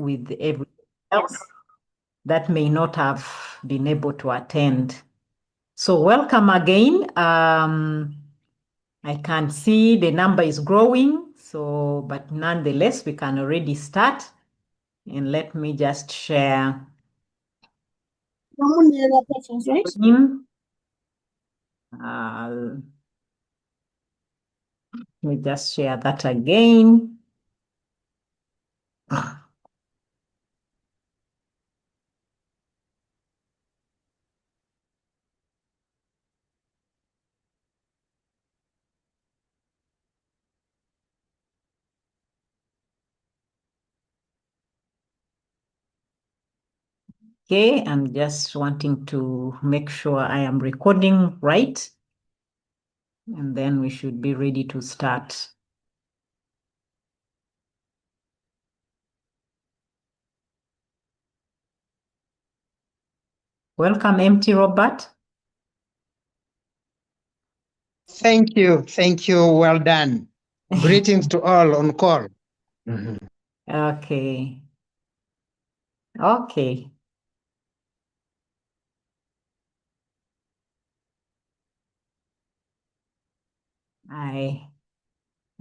with everyone else that may not have been able to attend. So welcome again. I can see the number is growing, so but nonetheless, we can already start. And let me just share. Let me just share that again. Okay, I'm just wanting to make sure I am recording right, and then we should be ready to start. Welcome, MT Robert. Thank you. Thank you. Well done. Greetings to all on call. Okay. Okay.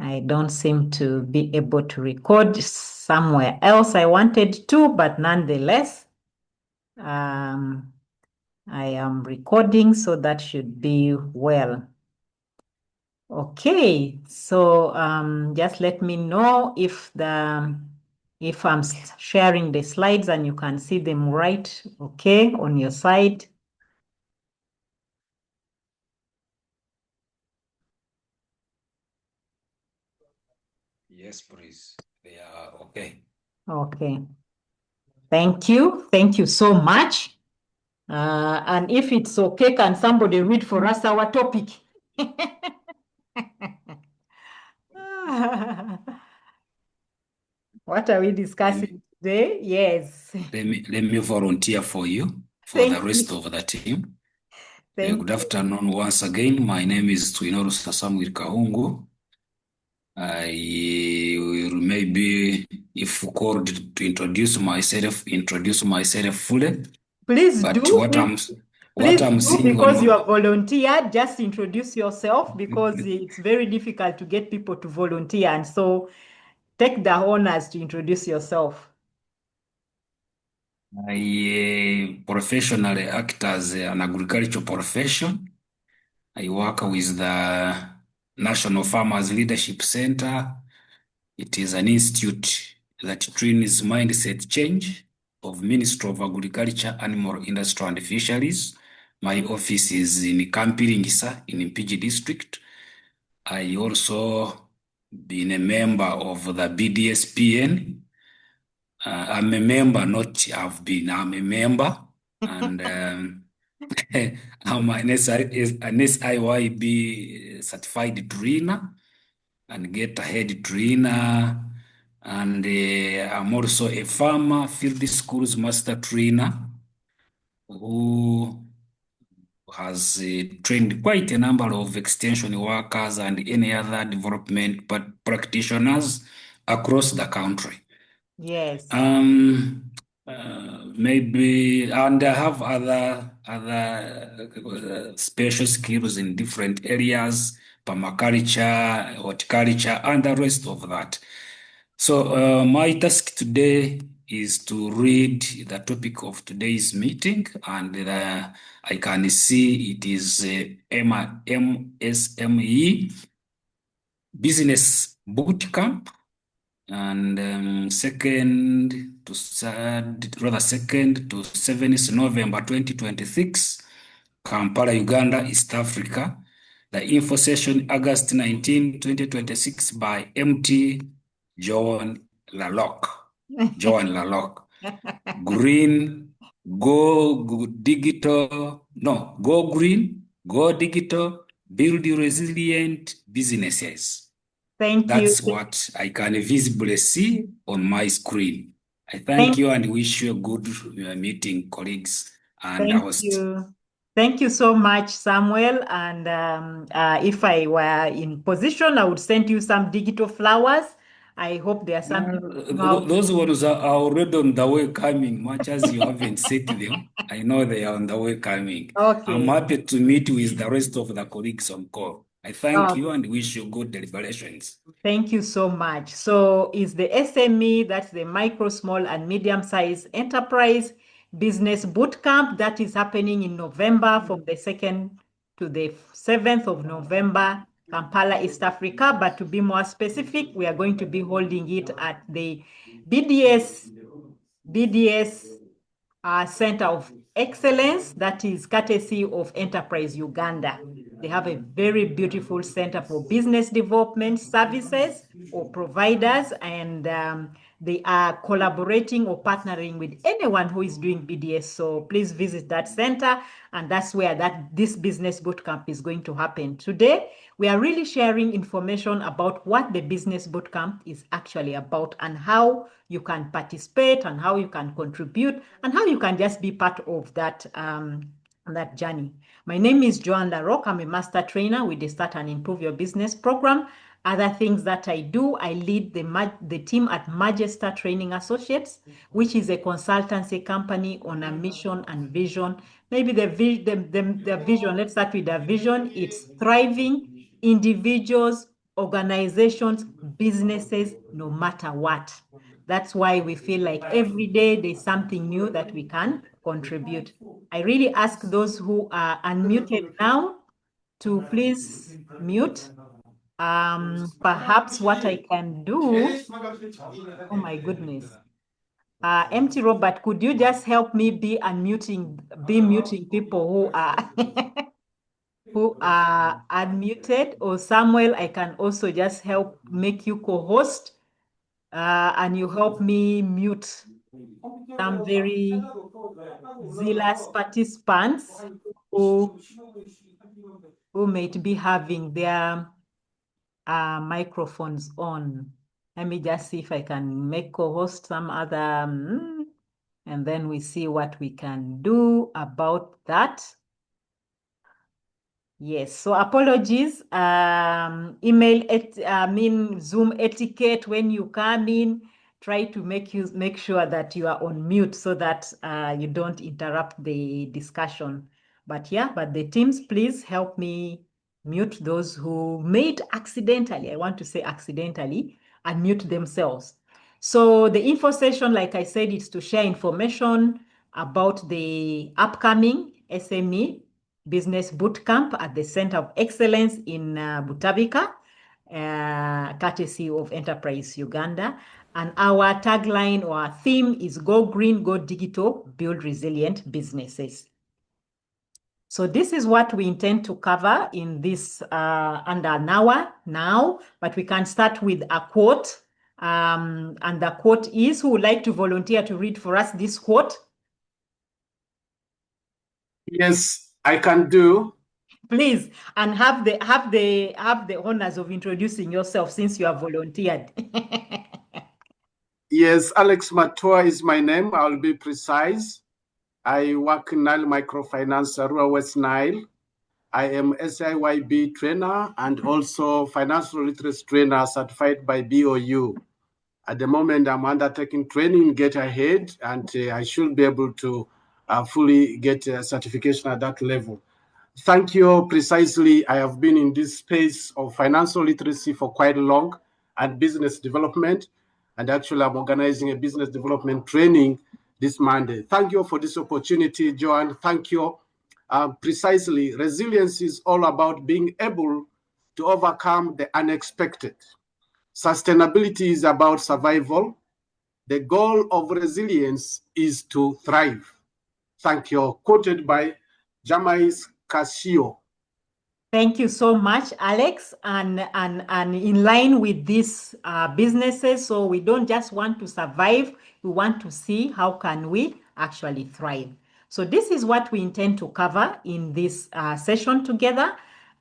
I don't seem to be able to record somewhere else I wanted to, but nonetheless, I am recording, so that should be well. Okay, so just let me know if I'm sharing the slides and you can see them right, okay, on your side. Yes, please. They are okay. Okay. Thank you. Thank you so much. And if it's okay, can somebody read for us our topic? What are we discussing today? Yes. Let me volunteer for you, for the rest of the team. Good afternoon once again. My name is Twinoru Samuel Kahungu. I will maybe, if called to introduce myself fully. Please but do. What I'm seeing because you are volunteered, just introduce yourself, because it's very difficult to get people to volunteer. And so take the honors to introduce yourself. I professionally act as an agricultural profession. I work with the National Farmers Leadership Center. It is an institute that trains mindset change of Ministry of Agriculture, Animal Industry and Fisheries. My office is in Kampiringisa in Mpigi district. I also been a member of the BDSPN. I'm a member, I'm a member. And I'm an SIYB certified trainer and get a head trainer. And I'm also a farmer, field schools master trainer who has trained quite a number of extension workers and any other development practitioners across the country. Yes. Maybe, and I have other special skills in different areas, permaculture, horticulture, and the rest of that. So my task today is to read the topic of today's meeting, and I can see it is MSME Business Bootcamp, and 2nd to 7th November 2026, Kampala, Uganda, East Africa. The info session August 19, 2026 by MT Joan Larok. Joan Larok. Green, go digital, no, go green, go digital, build resilient businesses. Thank you. That's what I can visibly see on my screen. I thank you and wish you a good meeting, colleagues and host. Thank you. Thank you so much, Samuel. And if I were in position, I would send you some digital flowers I hope there are some people Those ones are already on the way coming, much as you haven't set them. I know they are on the way coming. Okay. I'm happy to meet with the rest of the colleagues on call. I thank you and wish you good deliberations. Thank you so much. So is the SME, that's the micro, small, and medium-sized enterprise business bootcamp that is happening in November from the 2nd to the 7th of November, Kampala, East Africa. But to be more specific, we are going to be holding it at the BDS Center of Excellence, that is courtesy of Enterprise Uganda. They have a very beautiful center for business development services or providers, and they are collaborating or partnering with anyone who is doing BDS. So please visit that center, and that's where this business bootcamp is going to happen. Today, we are really sharing information about what the business bootcamp is actually about and how you can participate and how you can contribute and how you can just be part of that journey. My name is Joan Larok. I'm a master trainer with the Start and Improve Your Business program. Other things that I do, I lead the team at Magister Training Associates, which is a consultancy company on a mission and vision. Maybe the vision, let's start with the vision. It's thriving individuals, organizations, businesses, no matter what. That's why we feel like every day there's something new that we can contribute. I really ask those who are unmuted now to please mute. Perhaps what I can do, oh my goodness. Empty Robert, could you just help me be muting people who are who are unmuted? Or Samuel, I can also just help make you co-host, and you help me mute some very zealous participants who might be having their microphones on. Let me just see if I can make co-host some other, and then we see what we can do about that. Yes, so apologies. Zoom etiquette when you come in. Try to make sure that you are on mute so that you don't interrupt the discussion. But the teams, please help me mute those who made accidentally, I want to say accidentally, unmute themselves. So the info session, like I said, is to share information about the upcoming SME Business Bootcamp at the Center of Excellence in Butabika, courtesy of Enterprise Uganda. And our tagline or our theme is Go Green, Go Digital, Build Resilient Businesses. So this is what we intend to cover in this under an hour now, but we can start with a quote. And the quote is, who would like to volunteer to read for us this quote? Yes, I can do. Please, and have the honors of introducing yourself since you have volunteered. Yes, Alex Matua is my name. I'll be precise. I work in Nile Microfinance, Rural West Nile. I am SIYB trainer and also financial literacy trainer certified by BOU. At the moment, I'm undertaking training Get Ahead, and I should be able to fully get a certification at that level. Thank you. Precisely, I have been in this space of financial literacy for quite long and business development. And actually, I'm organizing a business development training this Monday. Thank you for this opportunity, Joan. Thank you. Precisely, resilience is all about being able to overcome the unexpected. Sustainability is about survival. The goal of resilience is to thrive. Thank you. Quoted by Jamais Casio. Thank you so much, Alex. And in line with these businesses, so we don't just want to survive, we want to see how can we actually thrive. So this is what we intend to cover in this session together.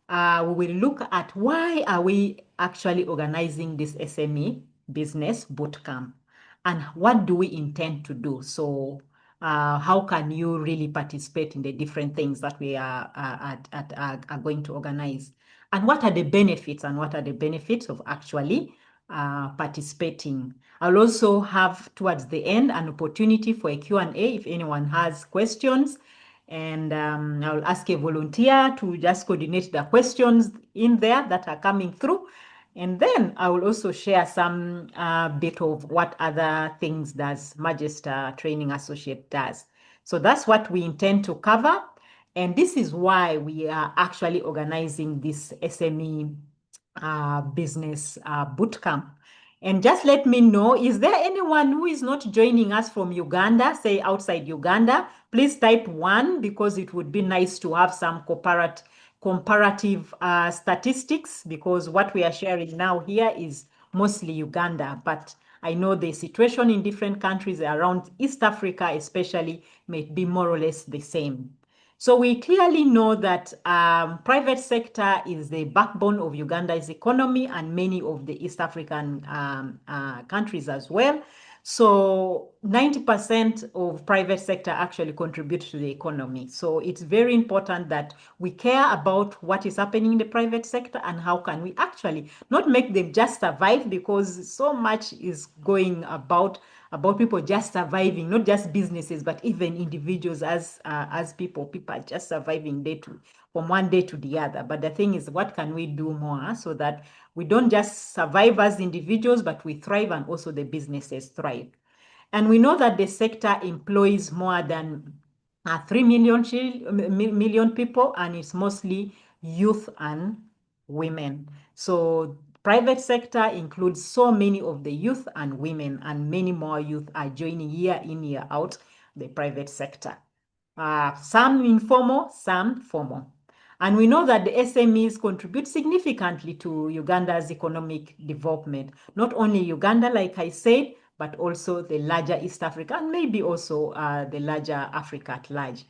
We will look at why are we actually organizing this SME business bootcamp and what do we intend to do. So how can you really participate in the different things that we are going to organize? And what are the benefits of actually participating. I'll also have towards the end an opportunity for a Q&A if anyone has questions. And I'll ask a volunteer to just coordinate the questions in there that are coming through. And then I will also share some bit of what other things does Magister Training Associate does. So that's what we intend to cover. And this is why we are actually organizing this SME business bootcamp. And just let me know, is there anyone who is not joining us from Uganda, say outside Uganda? Please type 1 because it would be nice to have some comparative statistics, because what we are sharing now here is mostly Uganda, but I know the situation in different countries around East Africa especially may be more or less the same. So we clearly know that private sector is the backbone of Uganda's economy and many of the East African countries as well. So 90% of private sector actually contribute to the economy. So it's very important that we care about what is happening in the private sector and how can we actually not make them just survive, because so much is going about people just surviving, not just businesses, but even individuals as people are just surviving from one day to the other. But the thing is, what can we do more so that we don't just survive as individuals, but we thrive and also the businesses thrive? And we know that the sector employs more than 3 million people, and it's mostly youth and women. So private sector includes so many of the youth and women, and many more youth are joining year in, year out the private sector. Some informal, some formal. And we know that the SMEs contribute significantly to Uganda's economic development. Not only Uganda, like I said, but also the larger East Africa and maybe also the larger Africa at large.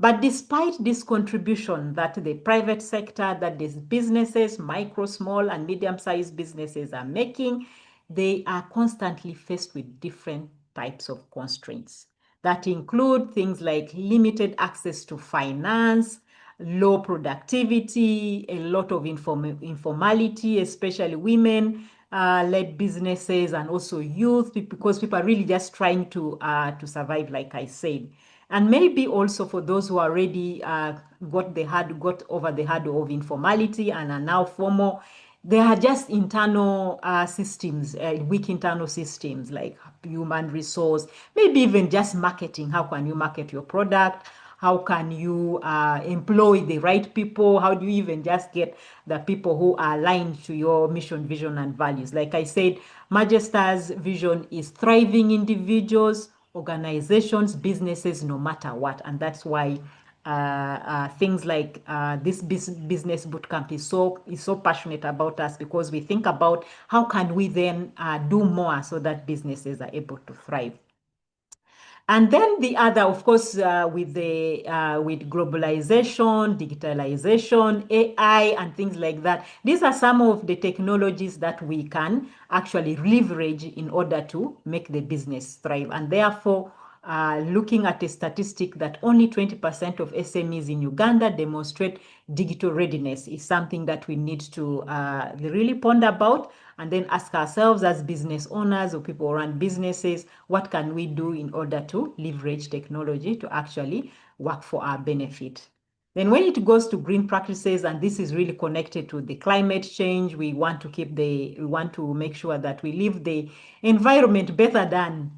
But despite this contribution that the private sector, that these businesses, micro, small, and medium-sized businesses are making, they are constantly faced with different types of constraints that include things like limited access to finance, low productivity, a lot of informality, especially women led businesses, and also youth, because people are really just trying to survive, like I said. And maybe also for those who already got over the hurdle of informality and are now formal, there are just internal systems, weak internal systems like human resource, maybe even just marketing. How can you market your product? How can you employ the right people? How do you even just get the people who are aligned to your mission, vision, and values? Like I said, Magister's vision is thriving individuals, organizations, businesses, no matter what. And that's why things like this business bootcamp is so passionate about us, because we think about how can we then do more so that businesses are able to thrive. And then the other, of course, with globalization, digitalization, AI, and things like that, these are some of the technologies that we can actually leverage in order to make the business thrive. And therefore, looking at a statistic that only 20% of SMEs in Uganda demonstrate digital readiness is something that we need to really ponder about, and then ask ourselves as business owners or people who run businesses, what can we do in order to leverage technology to actually work for our benefit? Then when it goes to green practices, and this is really connected to the climate change, we want to make sure that we leave the environment better than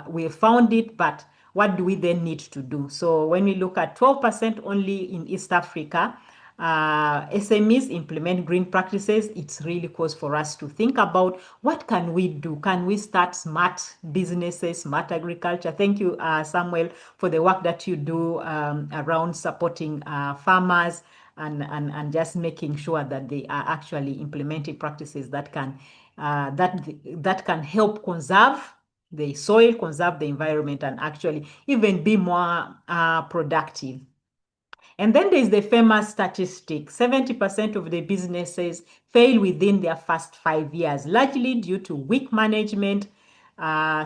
we found it, but what do we then need to do? So when we look at 12% only in East Africa, SMEs implement green practices, it's really cause for us to think about what can we do? Can we start smart businesses, smart agriculture? Thank you, Samuel, for the work that you do around supporting farmers and just making sure that they are actually implementing practices that can help conserve the soil, conserve the environment, and actually even be more productive. And then there's the famous statistic: 70% of the businesses fail within their first 5 years, largely due to weak management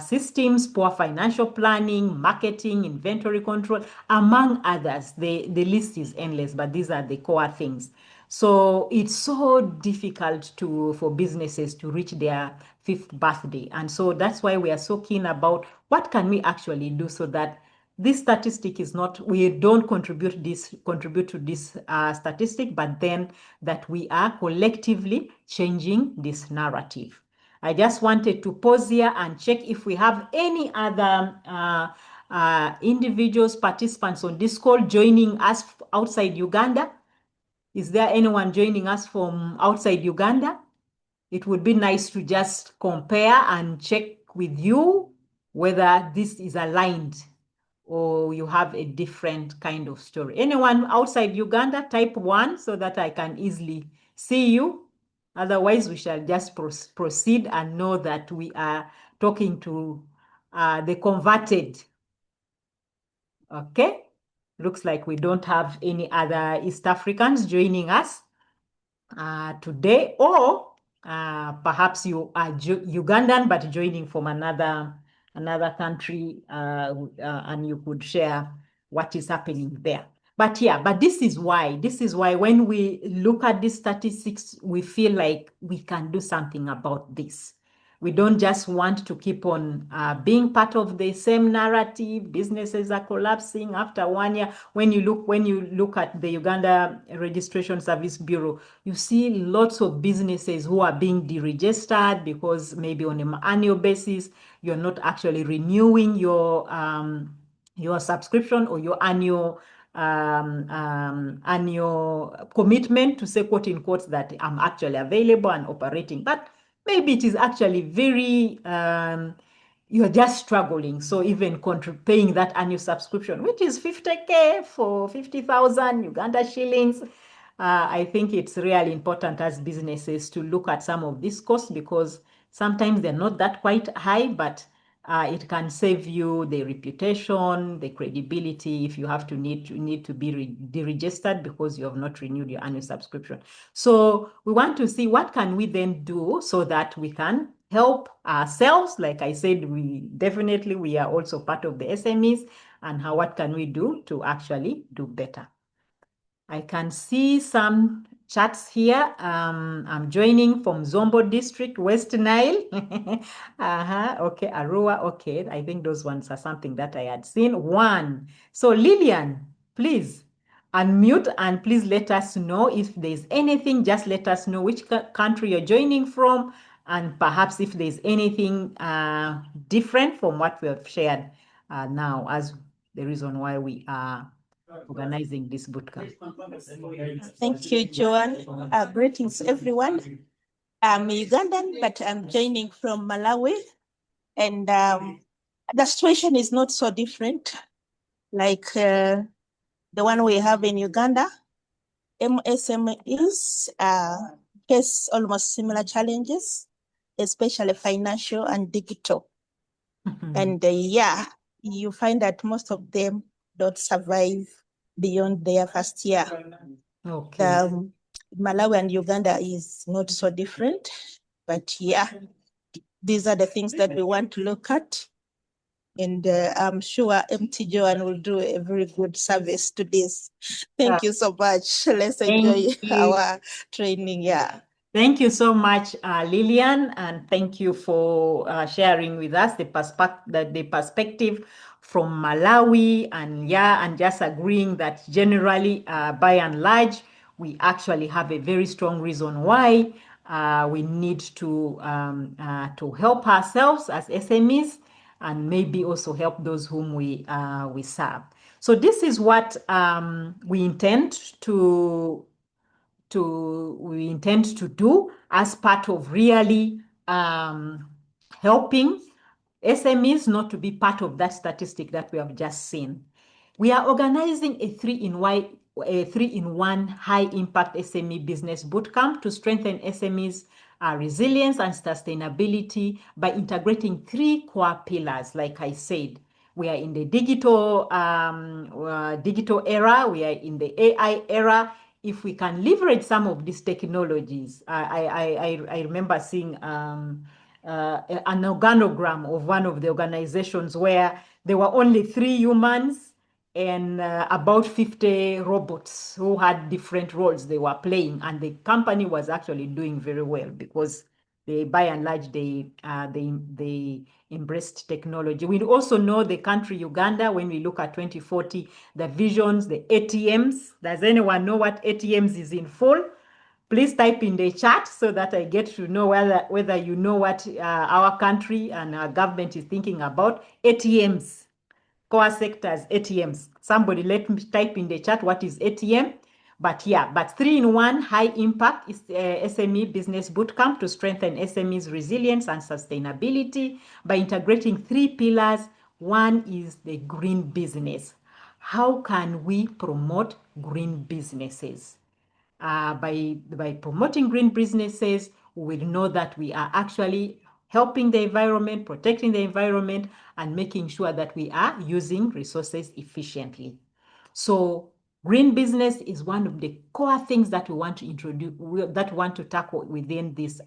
systems, poor financial planning, marketing, inventory control, among others. The list is endless, but these are the core things. So it's so difficult for businesses to reach their 5th birthday. And so that's why we are so keen about what can we actually do so that this statistic is not, we don't contribute to this statistic, but then that we are collectively changing this narrative. I just wanted to pause here and check if we have any other individuals, participants on this call joining us outside Uganda. Is there anyone joining us from outside Uganda? It would be nice to just compare and check with you whether this is aligned or you have a different kind of story. Anyone outside Uganda, type 1 so that I can easily see you. Otherwise, we shall just proceed and know that we are talking to the converted. Okay. Looks like we don't have any other East Africans joining us today, or perhaps you are Ugandan but joining from another country, and you could share what is happening there. But yeah, but this is why when we look at these statistics, we feel like we can do something about this. We don't just want to keep on being part of the same narrative. Businesses are collapsing after 1 year. When you look at the Uganda Registration Service Bureau, you see lots of businesses who are being deregistered because maybe on an annual basis you're not actually renewing your subscription or your annual commitment to say, quote in quotes, that I'm actually available and operating. But maybe it is actually very, you're just struggling. So even paying that annual subscription, which is 50K for 50,000 Uganda shillings, I think it's really important as businesses to look at some of these costs, because sometimes they're not that quite high, but it can save you the reputation, the credibility, if you have to need to be deregistered because you have not renewed your annual subscription. So we want to see what can we then do so that we can help ourselves. Like I said, we are also part of the SMEs, and what can we do to actually do better. I can see some chats here. I'm joining from Zombo District, West Nile. Okay, Arua. Okay, I think those ones are something that I had seen. 1. So Lillian, please unmute and please let us know if there's anything. Just let us know which country you're joining from, and perhaps if there's anything different from what we have shared now as the reason why we are organizing this bootcamp. Thank you, Joan. Greetings, everyone. I'm Ugandan, but I'm joining from Malawi. And the situation is not so different like the one we have in Uganda. MSMEs face almost similar challenges, especially financial and digital. And yeah, you find that most of them don't survive beyond their first year. Okay. Malawi and Uganda is not so different, but yeah, these are the things that we want to look at. And I'm sure MT Joan will do a very good service to this. Thank you so much. Let's enjoy our training. Yeah. Thank you so much, Lillian, and thank you for sharing with us the perspective from Malawi, and just agreeing that generally, by and large, we actually have a very strong reason why we need to help ourselves as SMEs, and maybe also help those whom we serve. So this is what we intend to do as part of really helping SMEs not to be part of that statistic that we have just seen. We are organizing a 3-in-1 high-impact SME business bootcamp to strengthen SMEs' resilience and sustainability by integrating 3 core pillars. Like I said, we are in the digital era, we are in the AI era. If we can leverage some of these technologies, I remember seeing an organogram of one of the organizations where there were only 3 humans and about 50 robots who had different roles they were playing, and the company was actually doing very well because they, by and large, they embraced technology. We also know the country Uganda. When we look at 2040, the visions, the ATMs. Does anyone know what ATMs is in full? Please type in the chat so that I get to know whether you know what our country and our government is thinking about ATMs. Core sectors, ATMs. Somebody let me type in the chat what is ATM. But yeah, but 3-in-1 high impact is SME business bootcamp to strengthen SMEs resilience and sustainability by integrating 3 pillars. One is the green business. How can we promote green businesses? By promoting green businesses, we will know that we are actually helping the environment, protecting the environment, and making sure that we are using resources efficiently. So green business is one of the core things that we want to introduce, that we want to tackle within this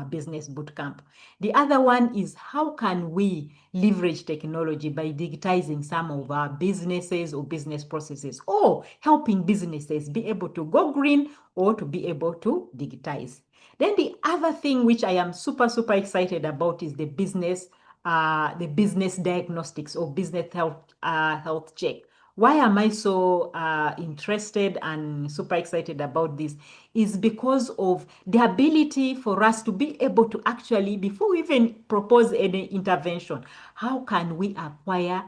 business bootcamp. The other one is how can we leverage technology by digitizing some of our businesses or business processes, or helping businesses be able to go green or to be able to digitize. Then the other thing which I am super excited about is the business diagnostics or business health check. Why am I so interested and super excited about this? Is because of the ability for us to be able to actually, before we even propose any intervention, how can we acquire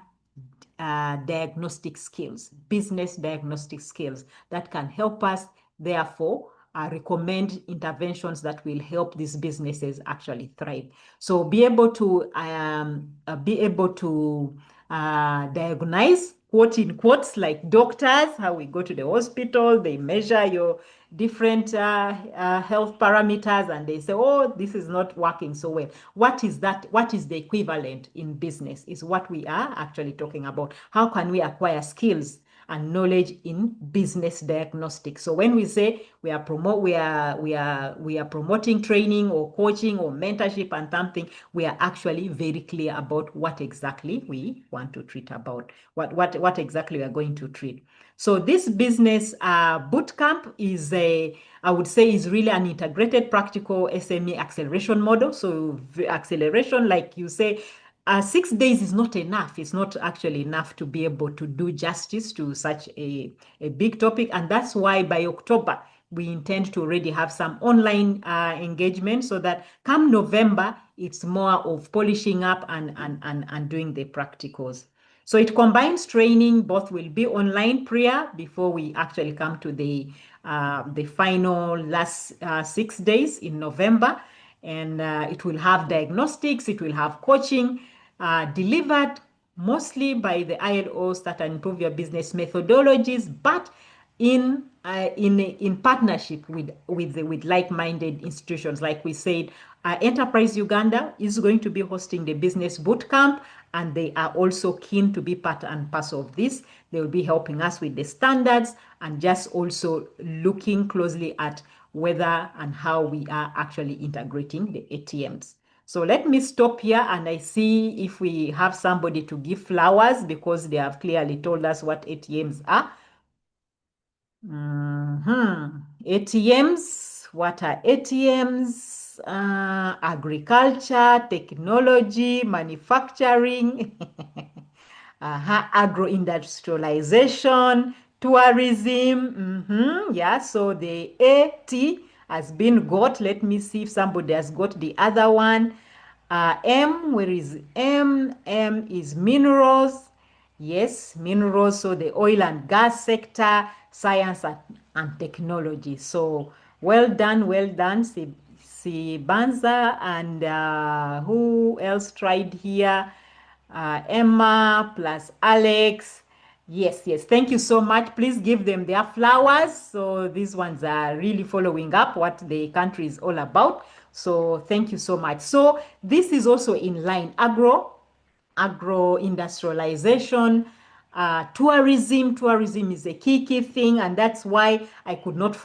diagnostic skills, business diagnostic skills that can help us, therefore, recommend interventions that will help these businesses actually thrive. So be able to diagnose, quote in quotes, like doctors, how we go to the hospital, they measure your different health parameters and they say, oh, this is not working so well. What is that? What is the equivalent in business is what we are actually talking about. How can we acquire skills and knowledge in business diagnostics? So when we say we are promoting training or coaching or mentorship and something, we are actually very clear about what exactly we want to treat about, what exactly we are going to treat. So this business bootcamp is I would say is really an integrated practical SME acceleration model. So acceleration, like you say, 6 days is not enough. It's not actually enough to be able to do justice to such a big topic. And that's why by October, we intend to already have some online engagement so that come November, it's more of polishing up and doing the practicals. So it combines training, both will be online prior before we actually come to the final last 6 days in November. And it will have diagnostics, it will have coaching delivered mostly by the ILOs that improve your business methodologies, but in partnership with like-minded institutions. Like we said, Enterprise Uganda is going to be hosting the business bootcamp, and they are also keen to be part and parcel of this. They will be helping us with the standards and just also looking closely at whether and how we are actually integrating the ATMs. So let me stop here and I see if we have somebody to give flowers, because they have clearly told us what ATMs are. ATMs, what are ATMs? Agriculture, technology, manufacturing, agro-industrialization, tourism. Yeah, so the AT has been got. Let me see if somebody has got the other one. M, where is M? M is minerals. Yes, minerals, so the oil and gas sector, science and technology. So well done, Sibanza, and who else tried here? Emma plus Alex. Yes, thank you so much. Please give them their flowers. So these ones are really following up what the country is all about. So thank you so much. So this is also in line, agro-industrialization, tourism is a key thing, and that's why I'm not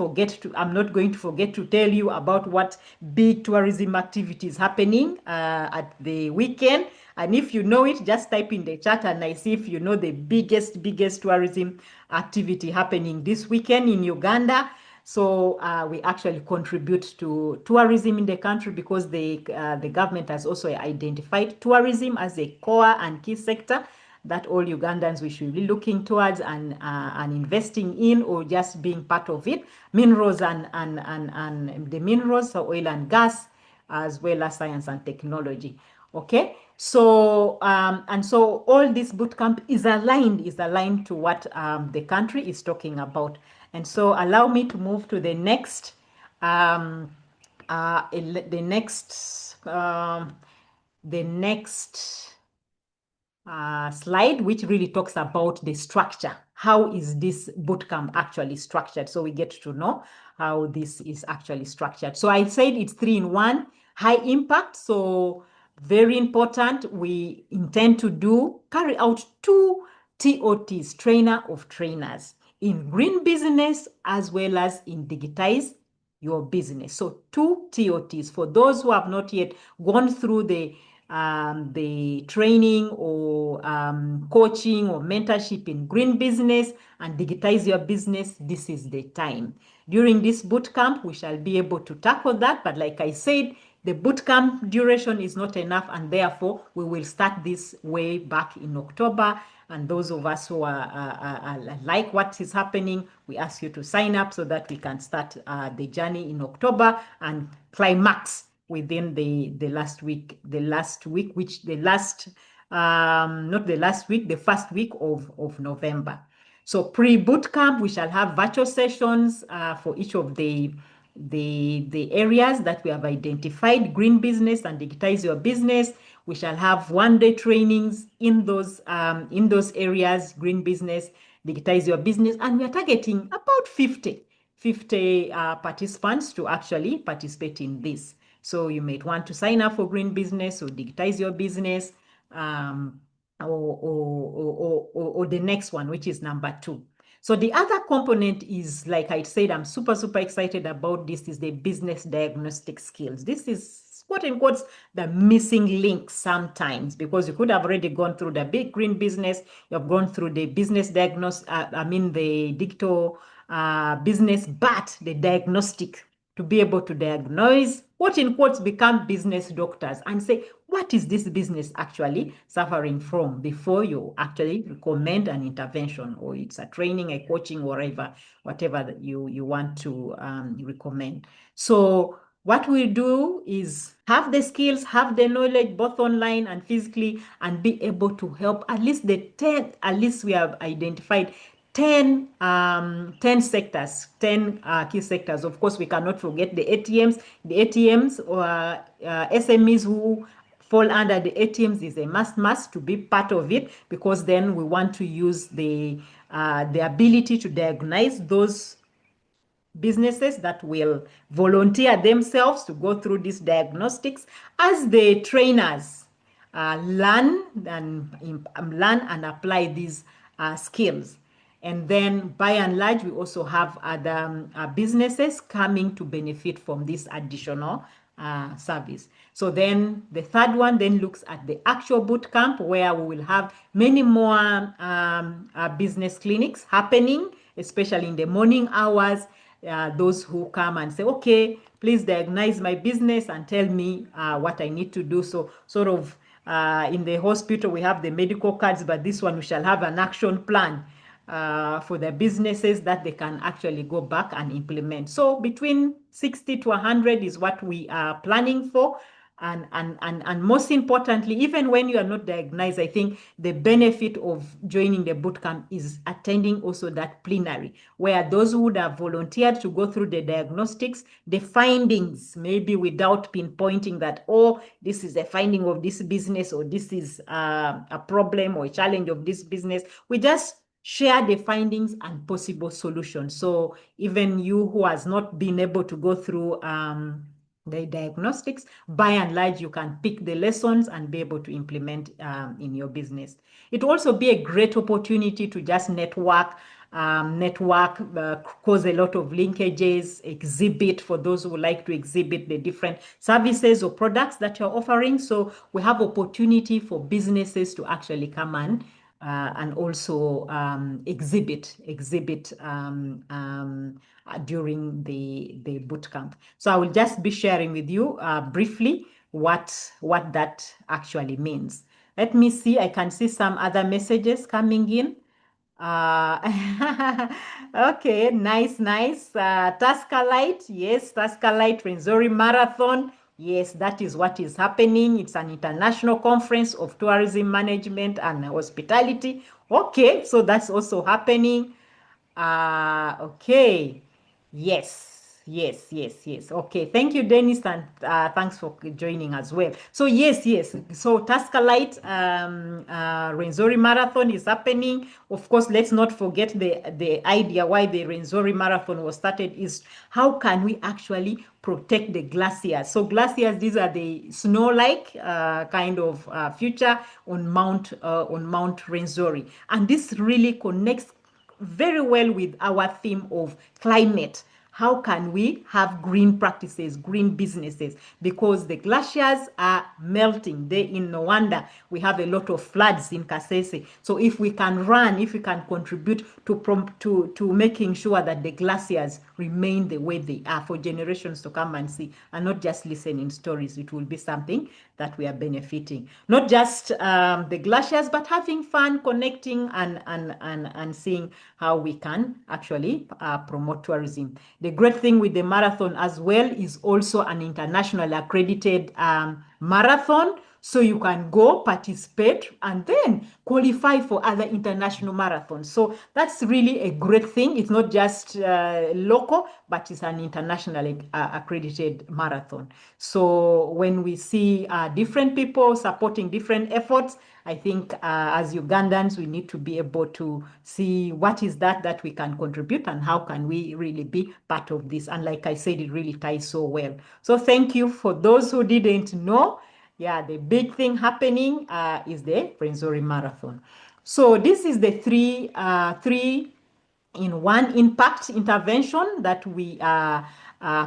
going to forget to tell you about what big tourism activities happening at the weekend. And if you know it, just type in the chat and I see if you know the biggest tourism activity happening this weekend in Uganda. So we actually contribute to tourism in the country because the government has also identified tourism as a core and key sector that all Ugandans we should be looking towards and investing in or just being part of it. Minerals and the minerals, so oil and gas, as well as science and technology. Okay, so and so all this bootcamp is aligned to what the country is talking about. And so allow me to move to the next the next slide, which really talks about the structure. How is this bootcamp actually structured? So we get to know how this is actually structured. So I said it's 3-in-1, high impact. So very important. We intend to carry out 2 ToTs, trainer of trainers, in green business as well as in digitize your business. So 2 ToTs for those who have not yet gone through the training or coaching or mentorship in green business and digitize your business. This is the time. During this bootcamp, we shall be able to tackle that. But like I said, the bootcamp duration is not enough, and therefore we will start this way back in October. And those of us who are like what is happening, we ask you to sign up so that we can start the journey in October and climax within the first week of November. So pre-bootcamp, we shall have virtual sessions for each of the areas that we have identified: green business and digitize your business. We shall have one-day trainings in those areas: green business, digitize your business, and we are targeting about 50 participants to actually participate in this. So you might want to sign up for green business or digitize your business, or the next one, which is number 2. So the other component is, like I said, I'm super excited about this, is the business diagnostic skills. This is quote unquote the missing link sometimes, because you could have already gone through the big green business, you have gone through the business the digital business, but the diagnostic, to be able to diagnose, quote in quotes, become business doctors and say, what is this business actually suffering from, before you actually recommend an intervention, or it's a training, a coaching, whatever that you want to recommend. So what we do is have the skills, have the knowledge, both online and physically, and be able to help at least we have identified 10 sectors, 10 key sectors. Of course, we cannot forget the ATMs or SMEs who fall under the ATMs is a must to be part of it, because then we want to use the ability to diagnose those businesses that will volunteer themselves to go through these diagnostics as the trainers learn and apply these skills. And then by and large, we also have other businesses coming to benefit from this additional service. So then the third one then looks at the actual boot camp, where we will have many more business clinics happening, especially in the morning hours. Those who come and say, okay, please diagnose my business and tell me what I need to do. So sort of in the hospital, we have the medical cards, but this one we shall have an action plan for the businesses that they can actually go back and implement. So between 60 to 100 is what we are planning for. And most importantly, even when you are not diagnosed, I think the benefit of joining the bootcamp is attending also that plenary, where those who would have volunteered to go through the diagnostics, the findings, maybe without pinpointing that, oh, this is a finding of this business, or this is a problem or a challenge of this business. We just share the findings and possible solutions. So even you who has not been able to go through the diagnostics. By and large, you can pick the lessons and be able to implement in your business. It will also be a great opportunity to just network, cause a lot of linkages, exhibit for those who like to exhibit the different services or products that you're offering. So we have opportunity for businesses to actually come and also exhibit during the bootcamp. So I will just be sharing with you briefly what that actually means. Let me see. I can see some other messages coming in. Okay, nice. Taskalite, yes, Taskalite Renzori Marathon. Yes, that is what is happening. It's an international conference of tourism management and hospitality. Okay, so that's also happening. Okay. Yes. Okay. Thank you, Dennis, and thanks for joining as well. So yes. So Taskalite Renzori Marathon is happening. Of course, let's not forget the idea why the Renzori Marathon was started is how can we actually protect the glaciers. So glaciers, these are the snow-like kind of feature on Mount Renzori, and this really connects very well with our theme of climate. How can we have green practices, green businesses? Because the glaciers are melting. No wonder we have a lot of floods in Kasese. So if we can contribute to making sure that the glaciers remain the way they are for generations to come and see, and not just listen in stories, it will be something that we are benefiting. Not just the glaciers, but having fun, connecting, and seeing how we can actually promote tourism. The great thing with the marathon as well is also an international accredited marathon. So you can go participate and then qualify for other international marathons. So that's really a great thing. It's not just local, but it's an internationally accredited marathon. So when we see different people supporting different efforts, I think as Ugandans, we need to be able to see what is that we can contribute and how can we really be part of this. And like I said, it really ties so well. So thank you for those who didn't know. Yeah, the big thing happening is the Renzori Marathon. So this is the three in one impact intervention that we are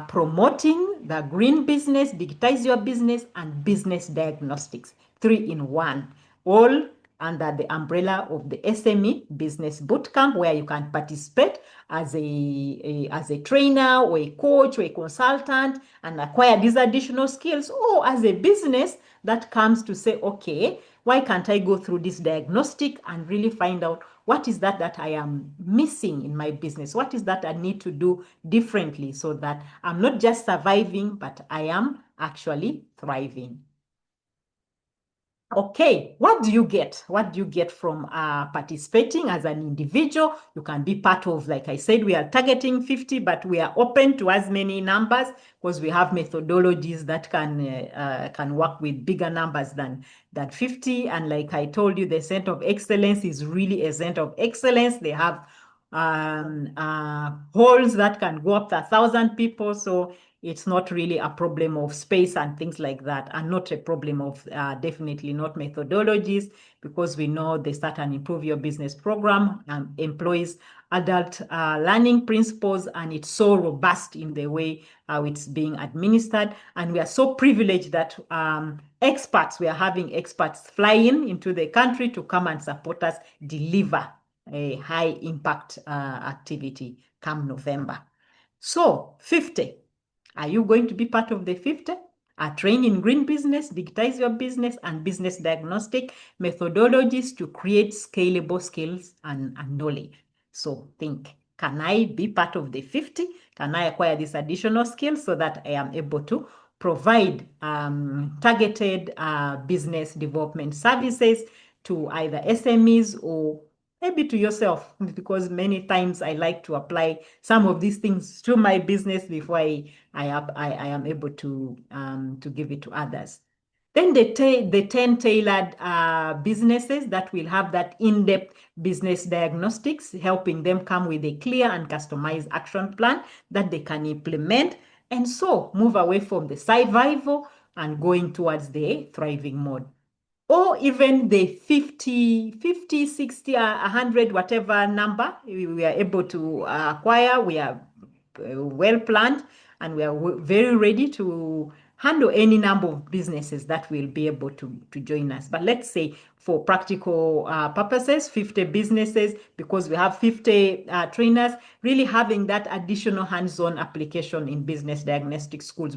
promoting: the green business, digitize your business, and business diagnostics. 3 in 1, all under the umbrella of the SME Business Bootcamp, where you can participate as a trainer or a coach or a consultant and acquire these additional skills, or as a business that comes to say, okay, why can't I go through this diagnostic and really find out what is that I am missing in my business? What is that I need to do differently so that I'm not just surviving, but I am actually thriving? Okay, what do you get? What do you get from participating as an individual? You can be part of, like I said, we are targeting 50, but we are open to as many numbers because we have methodologies that can work with bigger numbers than 50. And like I told you, the Center of Excellence is really a Center of Excellence. They have halls that can go up to 1,000 people. So it's not really a problem of space and things like that, and not a problem of definitely not methodologies, because we know the Start and Improve Your Business program employs adult learning principles, and it's so robust in the way how it's being administered. And we are so privileged that we are having experts flying into the country to come and support us deliver a high impact activity come November. So 50. Are you going to be part of the 50? Train in green business, digitize your business, and business diagnostic methodologies to create scalable skills and knowledge. So think, can I be part of the 50? Can I acquire these additional skills so that I am able to provide targeted business development services to either SMEs or maybe to yourself, because many times I like to apply some of these things to my business before I am able to give it to others. Then the 10 tailored businesses that will have that in-depth business diagnostics, helping them come with a clear and customized action plan that they can implement. And so move away from the survival and going towards the thriving mode. Or even the 50, 60, 100, whatever number we are able to acquire, we are well planned, and we are very ready to handle any number of businesses that will be able to join us. But let's say for practical purposes, 50 businesses, because we have 50 trainers, really having that additional hands-on application in business diagnostic schools,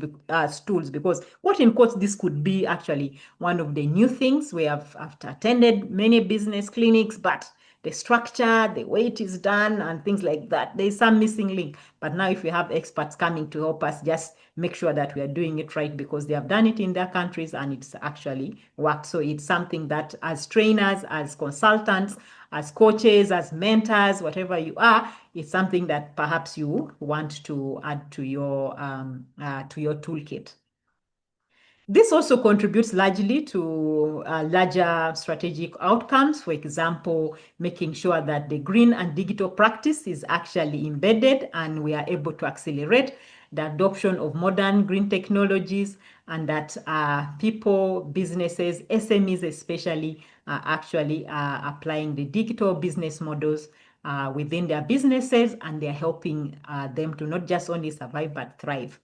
tools, because what in quotes, this could be actually one of the new things. We have attended many business clinics, but the structure, the way it is done, and things like that, there's some missing link. But now if we have experts coming to help us just make sure that we are doing it right, because they have done it in their countries and it's actually worked. So it's something that as trainers, as consultants, as coaches, as mentors, whatever you are, it's something that perhaps you want to add to your toolkit. This also contributes largely to larger strategic outcomes. For example, making sure that the green and digital practice is actually embedded and we are able to accelerate the adoption of modern green technologies, and that people, businesses, SMEs especially, are actually applying the digital business models within their businesses, and they're helping them to not just only survive but thrive.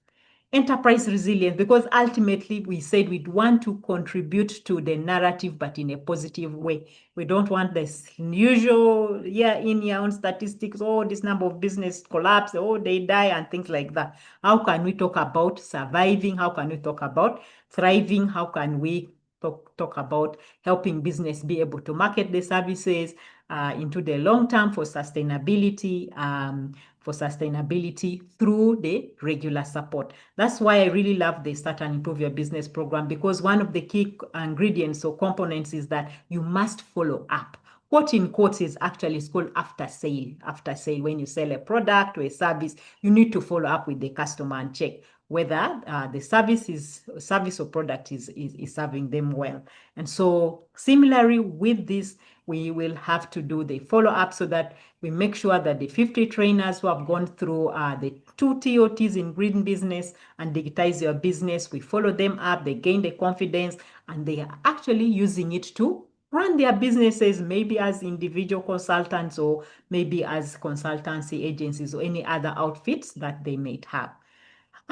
Enterprise resilience, because ultimately we said we'd want to contribute to the narrative, but in a positive way. We don't want this usual year in, year on statistics, oh, this number of business collapse, oh, they die, and things like that. How can we talk about surviving? How can we talk about thriving? How can we talk about helping business be able to market the services into the long term for sustainability, through the regular support. That's why I really love the Start and Improve Your Business program, because one of the key ingredients or components is that you must follow up. What in quotes is actually called after sale. After sale, when you sell a product or a service, you need to follow up with the customer and check whether the service or product is serving them well. And so similarly with this, we will have to do the follow-up so that we make sure that the 50 trainers who have gone through the 2 ToTs in green business and digitize your business, we follow them up, they gain the confidence, and they are actually using it to run their businesses, maybe as individual consultants or maybe as consultancy agencies or any other outfits that they may have.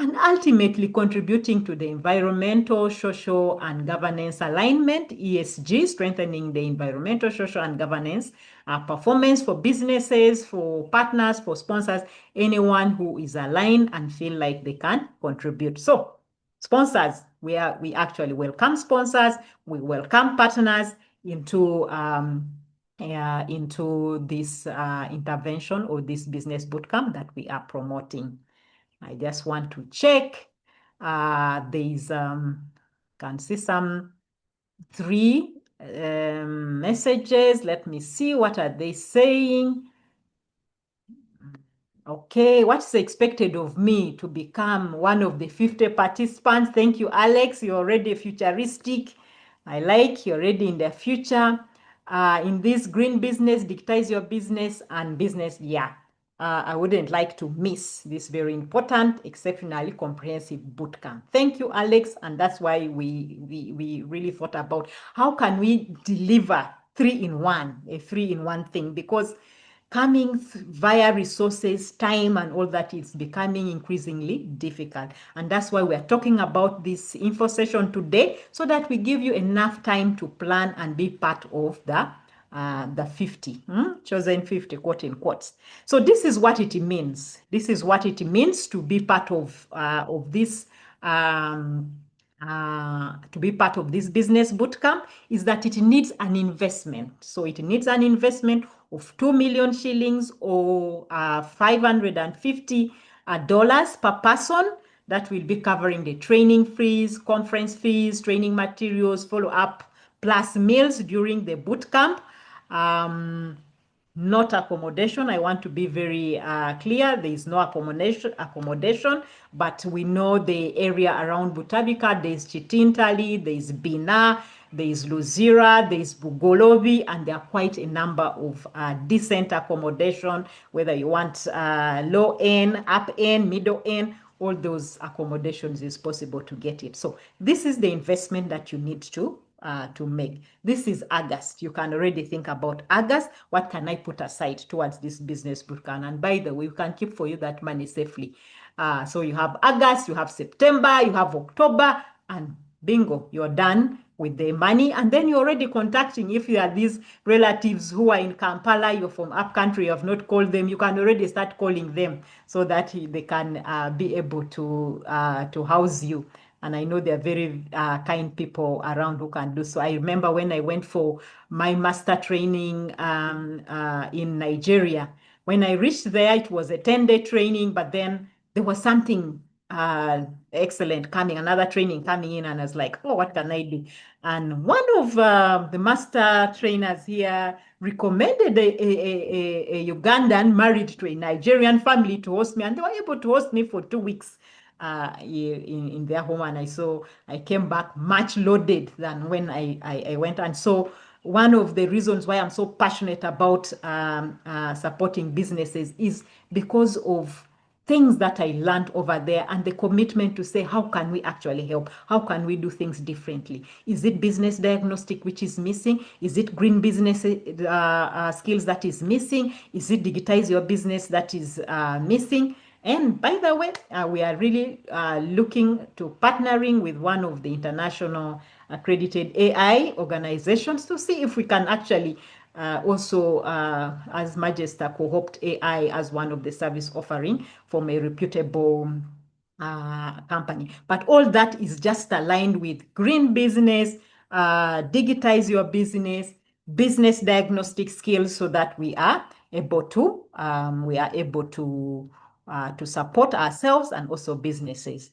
And ultimately contributing to the environmental, social, and governance alignment, ESG, strengthening the environmental, social, and governance performance for businesses, for partners, for sponsors, anyone who is aligned and feel like they can contribute. So sponsors, we actually welcome sponsors, we welcome partners into this intervention or this business bootcamp that we are promoting. I just want to check. There's can see some 3 messages. Let me see, what are they saying? Okay, what's expected of me to become one of the 50 participants? Thank you, Alex. You're already futuristic. I like you're already in the future. In this green business, digitize your business and business, yeah. I wouldn't like to miss this very important, exceptionally comprehensive bootcamp. Thank you, Alex. And that's why we really thought about how can we deliver 3-in-1, a 3-in-1 thing, because coming via resources, time, and all that is becoming increasingly difficult. And that's why we're talking about this info session today, so that we give you enough time to plan and be part of the 50, chosen 50, quote in quotes. So this is what it means. This is what it means to be part of this to be part of this business bootcamp, is that it needs an investment. So it needs an investment of 2 million shillings or $550 per person. That will be covering the training fees, conference fees, training materials, follow-up, plus meals during the bootcamp. Not accommodation. I want to be very clear. There is no accommodation, but we know the area around Butabika. There is Chitintali, there is Bina, there is Luzira, there is Bugolobi, and there are quite a number of decent accommodation, whether you want low end, up end, middle end, all those accommodations is possible to get it. So this is the investment that you need to make. This is August. You can already think about August. What can I put aside towards this business bootcamp? And by the way, we can keep for you that money safely. So you have August, you have September, you have October, and bingo, you're done with the money. And then you're already contacting, if you are these relatives who are in Kampala, you're from up country, you have not called them, you can already start calling them so that they can be able to house you. And I know there are very kind people around who can do so. I remember when I went for my master training in Nigeria. When I reached there, it was a 10-day training, but then there was something excellent coming, another training coming in, and I was like, oh, what can I do? And one of the master trainers here recommended a Ugandan married to a Nigerian family to host me, and they were able to host me for 2 weeks in their home. And I came back much loaded than when I went. And so one of the reasons why I'm so passionate about supporting businesses is because of things that I learned over there and the commitment to say, how can we actually help? How can we do things differently? Is it business diagnostic which is missing? Is it green business skills that is missing? Is it digitize your business that is missing? And by the way, we are really looking to partnering with one of the international accredited AI organizations to see if we can actually also, as Magister, co-opt AI as one of the service offering from a reputable company. But all that is just aligned with green business, digitize your business, business diagnostic skills, so that we are able to support ourselves and also businesses.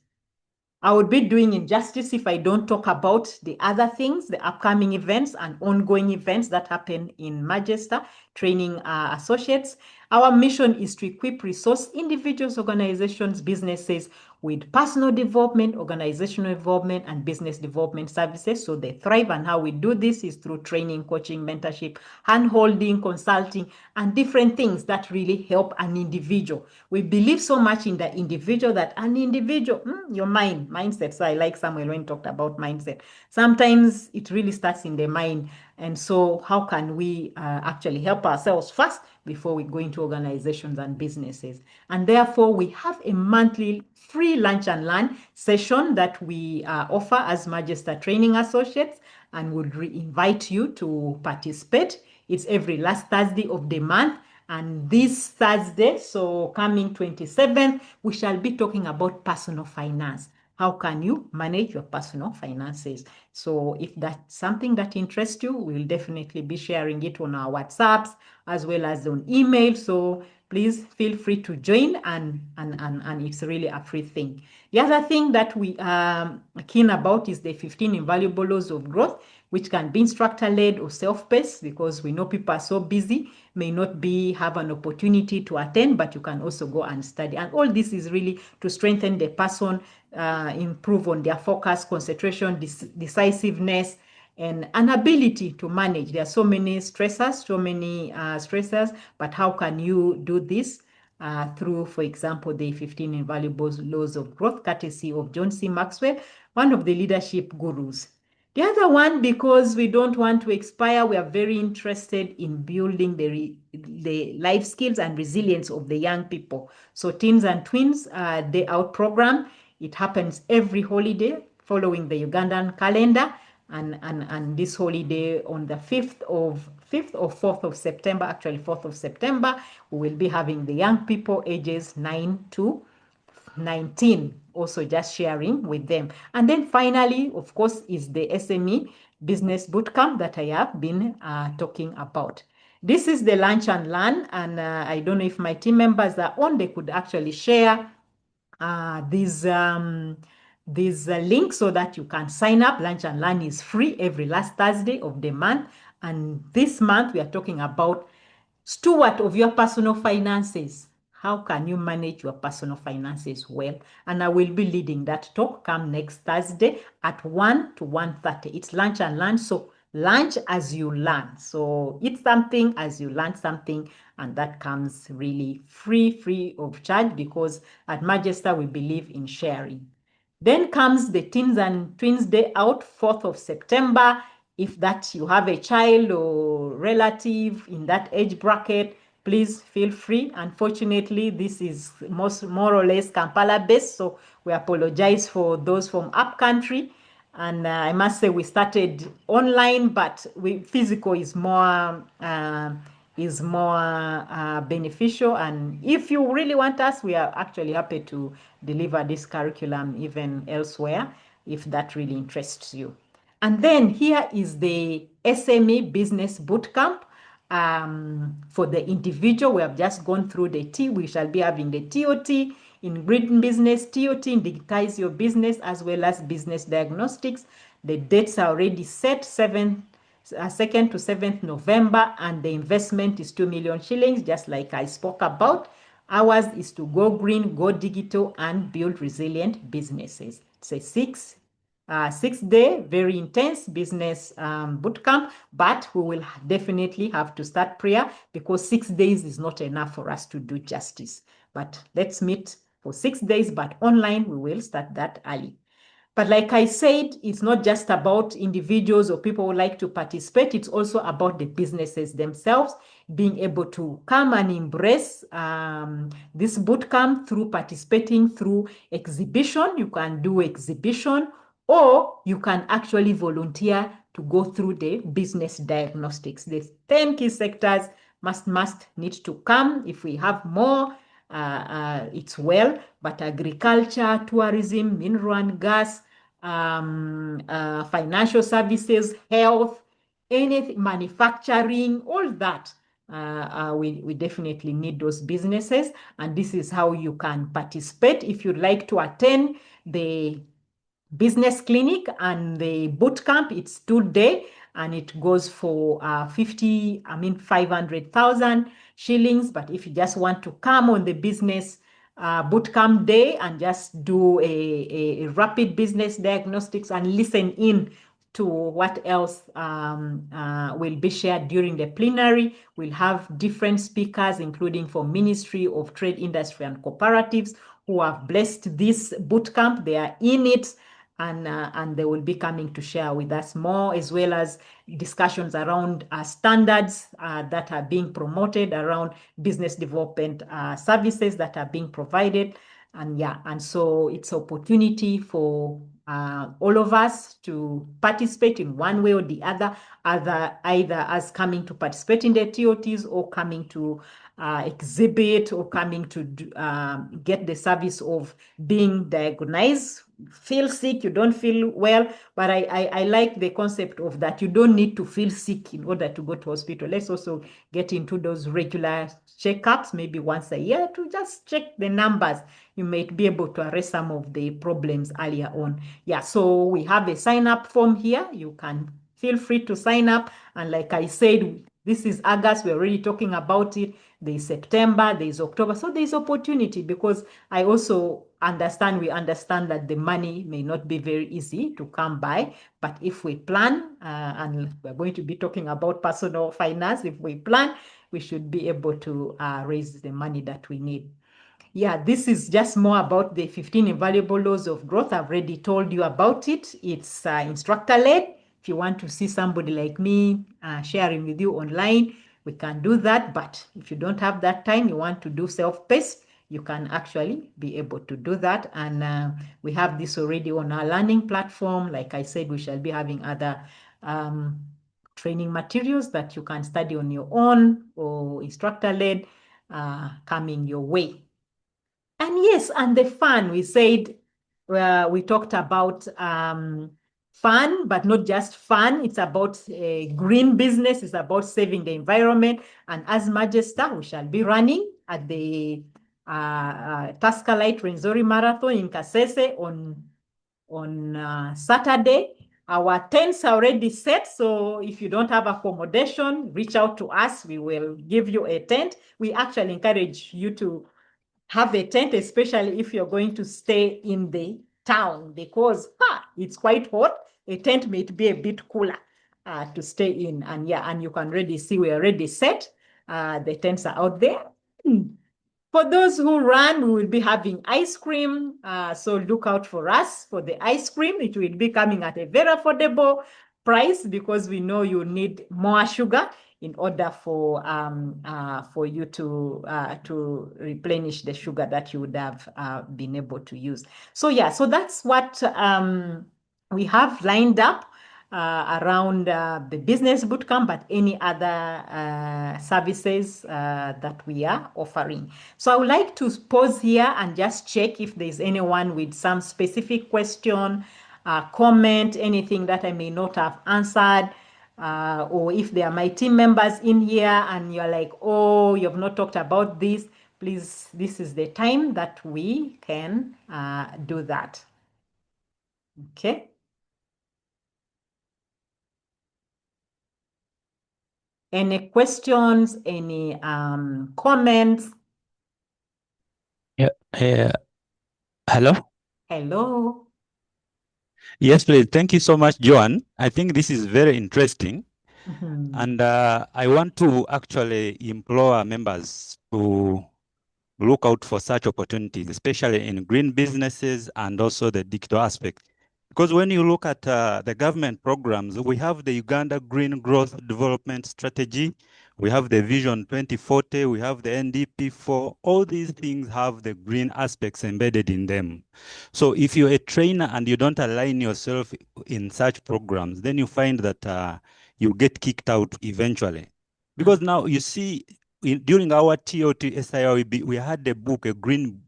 I would be doing injustice if I don't talk about the other things, the upcoming events and ongoing events that happen in Magister Training Associates. Our mission is to equip resource individuals, organizations, businesses with personal development, organizational development, and business development services so they thrive. And how we do this is through training, coaching, mentorship, hand-holding, consulting, and different things that really help an individual. We believe so much in the individual that an individual, your mindset. So I like Samuel when he talked about mindset. Sometimes it really starts in the mind. And so how can we actually help ourselves first before we go into organizations and businesses? And therefore, we have a monthly free lunch and learn session that we offer as Magister Training Associates, and would invite you to participate. It's every last Thursday of the month. And this Thursday, so coming 27th, we shall be talking about personal finance. How can you manage your personal finances? So if that's something that interests you, we'll definitely be sharing it on our WhatsApps as well as on email. So please feel free to join, and it's really a free thing. The other thing that we are keen about is the 15 invaluable laws of growth, which can be instructor-led or self-paced, because we know people are so busy, may not have an opportunity to attend, but you can also go and study. And all this is really to strengthen the person, improve on their focus, concentration, decisiveness, and an ability to manage. There are so many stressors, but how can you do this? Through, for example, the 15 invaluable laws of growth, courtesy of John C. Maxwell, one of the leadership gurus. The other one, because we don't want to expire, we are very interested in building the life skills and resilience of the young people. So Teens and Twins Day Out program, it happens every holiday following the Ugandan calendar. And this holiday on the 5th or 4th of September, actually 4th of September, we will be having the young people ages 9 to 19, also just sharing with them. And then finally, of course, is the SME Business Bootcamp that I have been talking about. This is the lunch and learn, and I don't know if my team members are on, they could actually share these links so that you can sign up. Lunch and learn is free every last Thursday of the month. And this month we are talking about steward of your personal finances. How can you manage your personal finances well? And I will be leading that talk come next Thursday at 1 to 1:30. It's lunch and learn. So lunch as you learn. So eat something as you learn something, and that comes really free of charge, because at Magister we believe in sharing. Then comes the Teens and Twins Day Out, 4th of September. If that you have a child or relative in that age bracket, please feel free. Unfortunately, this is more or less Kampala based, so we apologize for those from upcountry. And I must say we started online, but physical is more beneficial. And if you really want us, we are actually happy to deliver this curriculum even elsewhere, if that really interests you. And then here is the SME Business Bootcamp. For the individual, we have just gone through the T. We shall be having the TOT in Green Business, TOT in Digitize Your Business, as well as Business Diagnostics. The dates are already set, 2nd to 7th November, and the investment is 2 million shillings, just like I spoke about. Ours is to go green, go digital, and build resilient businesses. It's a 6-day, very intense business bootcamp, but we will definitely have to start prayer, because 6 days is not enough for us to do justice. But let's meet for 6 days, but online we will start that early. But like I said, it's not just about individuals or people who like to participate. It's also about the businesses themselves being able to come and embrace this bootcamp through participating through exhibition. You can do exhibition, or you can actually volunteer to go through the business diagnostics. The 10 key sectors must need to come. If we have more, it's well, but agriculture, tourism, mineral and gas, financial services, health, anything, manufacturing, all that. We definitely need those businesses, and this is how you can participate. If you'd like to attend the business clinic and the bootcamp, it's 2-day, and it goes for 500,000 shillings. But if you just want to come on the business bootcamp day and just do a rapid business diagnostics and listen in to what else will be shared during the plenary. We'll have different speakers, including from Ministry of Trade, Industry and Cooperatives, who have blessed this bootcamp. They are in it, and they will be coming to share with us more, as well as discussions around standards that are being promoted, around business development services that are being provided. And so it's opportunity for all of us to participate in one way or the other, either as coming to participate in the TOTs, or coming to exhibit, or coming to get the service of being diagnosed. Feel sick, you don't feel well, but I like the concept of that. You don't need to feel sick in order to go to hospital. Let's also get into those regular checkups, maybe once a year, to just check the numbers. You might be able to arrest some of the problems earlier on. Yeah, so we have a sign-up form here. You can feel free to sign up. And like I said, this is August. We're already talking about it. There's September, there's October. So there's opportunity, because we understand that the money may not be very easy to come by. But if we plan, and we're going to be talking about personal finance, if we plan, we should be able to raise the money that we need. Yeah, this is just more about the 15 invaluable laws of growth. I've already told you about it. It's instructor-led. If you want to see somebody like me sharing with you online, we can do that. But if you don't have that time, you want to do self-paced, you can actually be able to do that. And we have this already on our learning platform. Like I said, we shall be having other training materials that you can study on your own, or instructor-led coming your way. And yes, and the fun, we said, we talked about fun, but not just fun. It's about green business. It's about saving the environment. And as Magister, we shall be running at the Tascalite Renzori Marathon in Kasese on Saturday. Our tents are already set, so if you don't have accommodation, reach out to us. We will give you a tent. We actually encourage you to have a tent, especially if you're going to stay in the town, because it's quite hot. A tent may be a bit cooler. to stay in. And yeah, and you can already see we're already set. The tents are out there. For those who run, we will be having ice cream. So look out for us for the ice cream. It will be coming at a very affordable price because we know you need more sugar in order for you to replenish the sugar that you would have been able to use. So yeah, so that's what we have lined up around the business bootcamp, but any other services that we are offering. So I would like to pause here and just check if there's anyone with some specific question, comment, anything that I may not have answered. Or if there are my team members in here and you're like, oh, you've not talked about this, please, this is the time that we can do that. Okay. Any questions, any comments? Yeah. Hello? Hello. Yes, please. Thank you so much, Joan. I think this is very interesting. And I want to actually implore our members to look out for such opportunities, especially in green businesses and also the digital aspect. Because when you look at the government programs, we have the Uganda Green Growth Development Strategy, we have the Vision 2040, we have the NDP4. All these things have the green aspects embedded in them. So if you're a trainer and you don't align yourself in such programs, then you find that you get kicked out eventually. Because now you see, during our TOT SIOB, we had a book, a green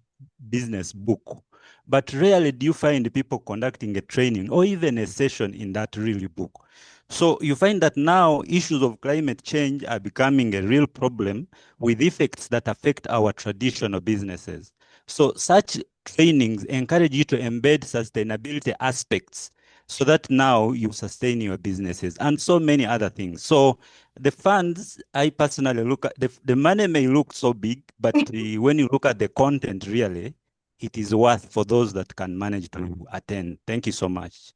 business book. But rarely do you find people conducting a training or even a session in that really book. So you find that now issues of climate change are becoming a real problem with effects that affect our traditional businesses. So such trainings encourage you to embed sustainability aspects so that now you sustain your businesses and so many other things. So the funds, I personally look at, the money may look so big, but when you look at the content really, it is worth for those that can manage to attend. Thank you so much.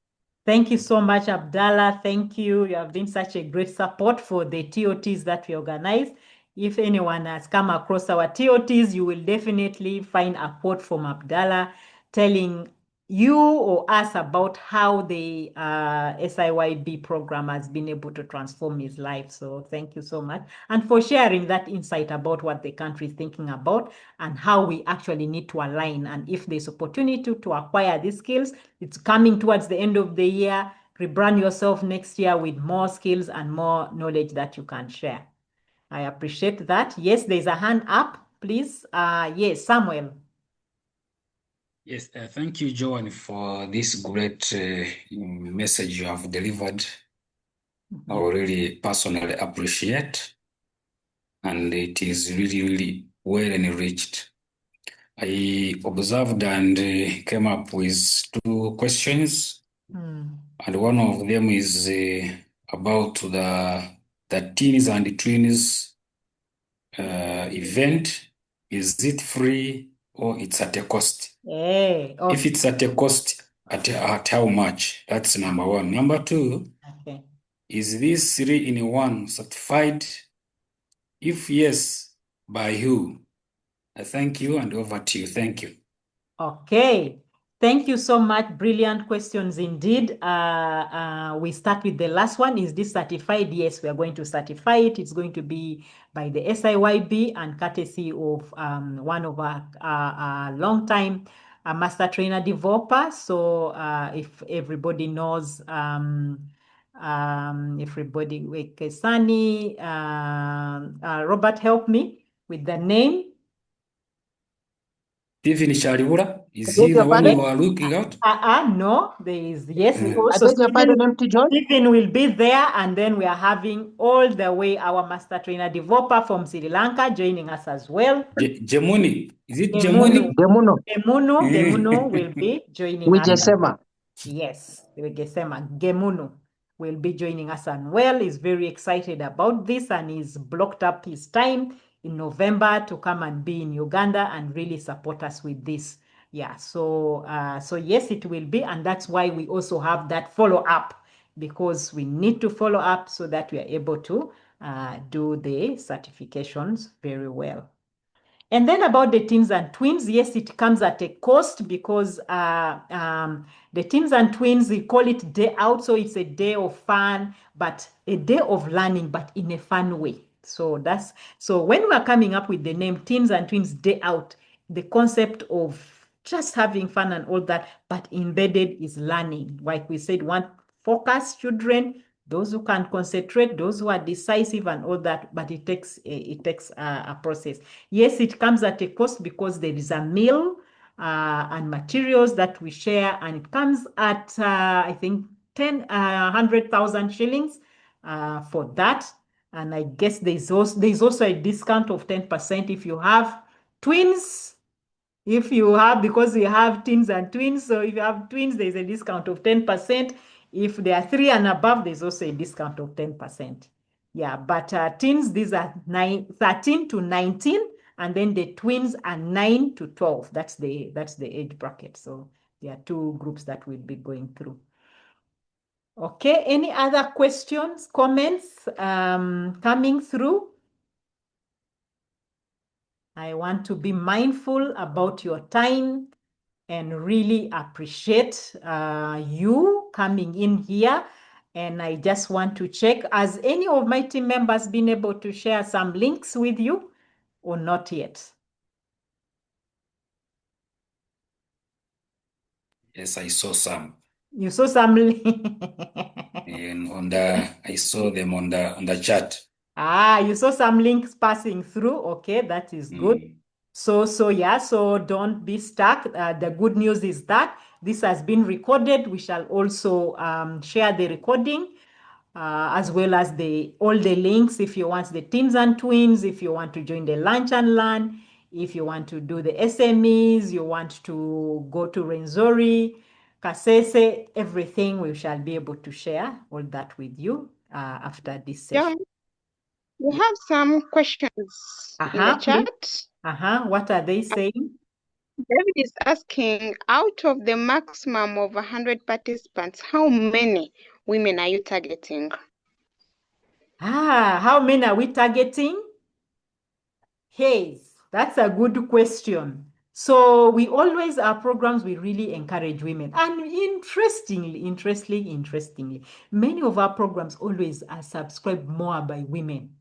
Thank you so much, Abdallah. Thank you. You have been such a great support for the TOTs that we organize. If anyone has come across our TOTs, you will definitely find a quote from Abdallah telling you or us about how the SIYB program has been able to transform his life. So thank you so much. And for sharing that insight about what the country is thinking about and how we actually need to align. And if there's opportunity to acquire these skills, it's coming towards the end of the year. Rebrand yourself next year with more skills and more knowledge that you can share. I appreciate that. Yes, there's a hand up, please. Yes, Samuel. Yes, thank you, Joan, for this great message you have delivered. I really personally appreciate, and it is really, really well enriched. I observed and came up with 2 questions, and one of them is about the teens and twins event. Is it free or it's at a cost? Hey, okay. If it's at a cost, at how much? That's number 1. Number 2, Okay. is this 3-in-1 certified? If yes, by who? I thank you, and over to you. Thank you. Okay. Thank you so much. Brilliant questions indeed. We start with the last one. Is this certified? Yes, we are going to certify it. It's going to be by the SIYB and courtesy of one of our long-time master trainer developer. So if everybody knows, everybody, Kesani, Robert, help me with the name. Stephen Shalibura, is he the one you are looking at? No, there is, yes. I Also, beg your pardon, Empty John. Stephen will be there, and then we are having all the way our master trainer developer from Sri Lanka joining us as well. Gemuni, is it Gemuni? Gemunu will be joining us. Wijesema. Yes, Gemunu will be joining us as well. He's very excited about this, and he's blocked up his time in November to come and be in Uganda and really support us with this. Yeah, so yes, it will be, and that's why we also have that follow-up because we need to follow up so that we are able to do the certifications very well. And then about the teens and twins, yes, it comes at a cost because the teens and twins, we call it day out. So it's a day of fun, but a day of learning, but in a fun way. So when we're coming up with the name Teens and Twins Day Out, the concept of just having fun and all that, but embedded is learning. Like we said, one focus children, those who can concentrate, those who are decisive and all that, but it takes a process. Yes, it comes at a cost because there is a meal and materials that we share, and it comes at I think 100,000 shillings for that. And I guess there's also a discount of 10% if you have twins. Because we have teens and twins, so if you have twins, there's a discount of 10%. If they are 3 and above, there's also a discount of 10%. Yeah, but teens, these are 13 to 19, and then the twins are 9 to 12. That's the age bracket. So there are two groups that we'll be going through. Okay, any other questions, comments coming through? I want to be mindful about your time and really appreciate you coming in here. And I just want to check, has any of my team members been able to share some links with you or not yet? Yes, I saw some. You saw some And I saw them on the chat. You saw some links passing through. Okay, that is good. So don't be stuck. The good news is that this has been recorded. We shall also share the recording as well as all the links if you want the teens and twins, if you want to join the lunch and learn, if you want to do the SMEs, you want to go to Renzori, Kasese, everything we shall be able to share all that with you after this session. Joan, we have some questions in the chat. What are they saying? David is asking, out of the maximum of 100 participants, how many women are you targeting? How many are we targeting? Hey, that's a good question. So we always, our programs, we really encourage women. And interestingly, many of our programs always are subscribed more by women.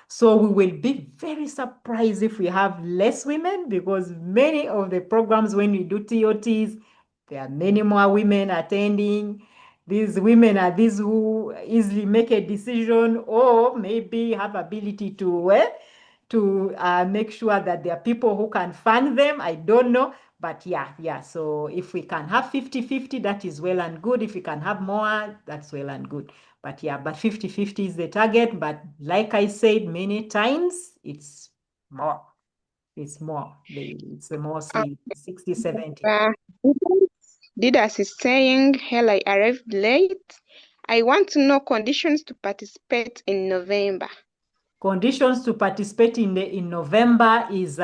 So we will be very surprised if we have less women, because many of the programs, when we do ToTs, there are many more women attending. These women are these who easily make a decision or maybe have ability to make sure that there are people who can fund them. I don't know. But yeah. So if we can have 50-50, that is well and good. If we can have more, that's well and good. But 50-50 is the target. But like I said many times, it's more. It's more. It's more, say, 60-70. Didas is saying, "Hell, I arrived late. I want to know conditions to participate in November." Conditions to participate in November is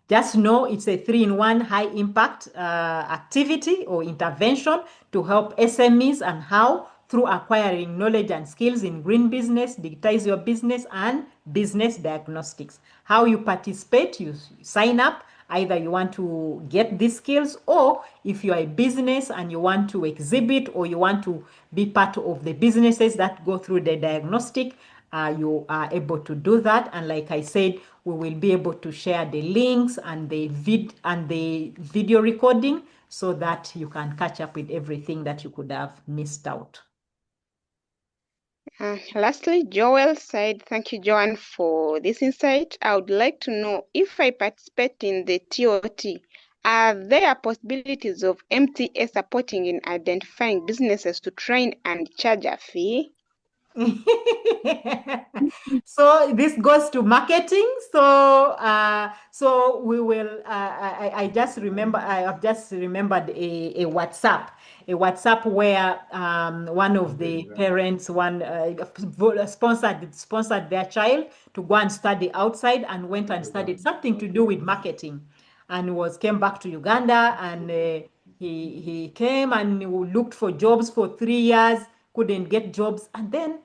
just know it's a 3-in-1 high impact activity or intervention to help SMEs, and how through acquiring knowledge and skills in green business, digitize your business, and business diagnostics. How you participate, you sign up. Either you want to get these skills, or if you are a business and you want to exhibit, or you want to be part of the businesses that go through the diagnostic, you are able to do that. And like I said, we will be able to share the links and the video recording so that you can catch up with everything that you could have missed out. Lastly, Joel said, "Thank you, Joan, for this insight. I would like to know, if I participate in the TOT, are there possibilities of MTA supporting in identifying businesses to train and charge a fee?" So this goes to marketing. So we will. I just remember. I have just remembered a WhatsApp where one of the parents sponsored their child to go and study outside, and went and studied something to do with marketing, and came back to Uganda, and he came and looked for jobs for 3 years. couldn't get jobs. And then